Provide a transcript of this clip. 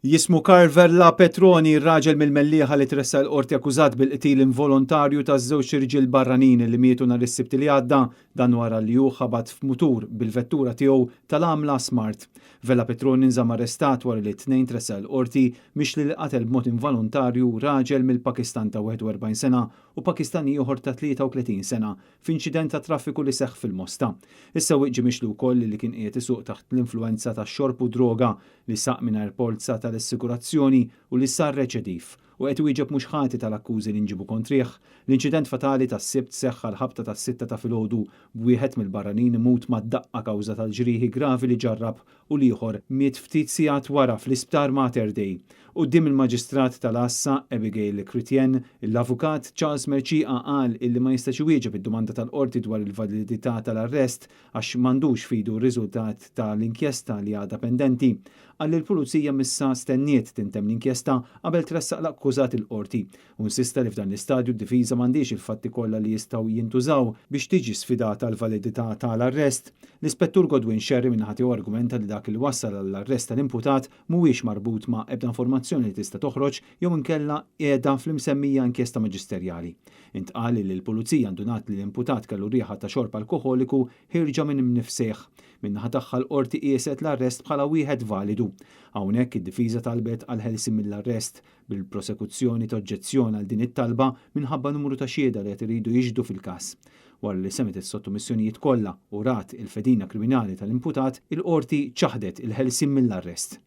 Jismu Carver La Petroni, raġel mill-Mellieħa li tressa l-qorti akkużat bil-qtil involontarju ta' żewġ irġiel barranin li mietu nhar is-Sibt li għadda dan wara li hu ħabat f'mutur bil-vettura tiegħu tal-għamla Smart. Vella Petroni nżamm arrestat wara li t-tnejn tressa l-qorti mhix li qatel b'mod involontarju raġel mill-Pakistan ta' 41 sena u Pakistani ieħor ta' 33 sena f'inċident ta' traffiku li seħħ fil-Mosta. Is-sewwieq ġie mixlu wkoll li kien qiegħed isuq taħt l-influwenza tax-xorb u droga li saq mingħajr polza tal-assigurazzjoni u li sar reċediv u qed wieġeb mhux ħati tal-akkużi li nġibu kontrih. L-inċident fatali tas-Sibt seħħ l-ħabta tas-6 ta' filgħodu b'wieħed mill-barranin imut mad-daqqa kawża tal-ġrieħi gravi li ġarrab u l-ieħor miet ftit sigħat wara fl-isptar Mater Dei. Quddiem il-Maġistrat tal-Assa Abigail Chrétien, l-Avukat Charles Merċieqa qal illi ma jistax iwieġeb id-domanda tal-qorti dwar il-validità tal-arrest għax m'għandux f'idu r-riżultat tal-inkjesta li għadha pendenti. Qal li l-Pulizija missa stenniet tintemm l-inkjesta qabel tressaq l-akkużat il-qorti u insista li f'dan l-istadju d-difiża m'għandix il-fatti kollha li jistgħu jintużaw biex tiġi sfidata l-validità tal-arrest. L-Ispettur Godwin Sherry minnaħa tiegħu argumenta li dak li wassal għall-arrest tal-imputat mhuwiex marbut ma' ebda informazzjoni li tista' toħroġ jew inkella qiegħda fl-imsemmija inkjesta maġisterjali. Intqal li l-Pulizija ndunat li l-imputat kellu rieħa ta' xorb alkoħoliku ħirġa minn imnifseħ. Minnaħa tagħha l-qorti qieset l-arrest bħala wieħed validu. Hawnhekk id-difiża talbet għal ħelsi mill-arrest bil-prosekuzzjoni toġġezzjona għal din it-talba minħabba numru ta' xhieda li qed iridu jiġdu fil-każ. Wara li semet is-sottomissjonijiet kollha u rat il-fedina kriminali tal-imputat, il-qorti ċaħdet il-ħelsien mill-arrest.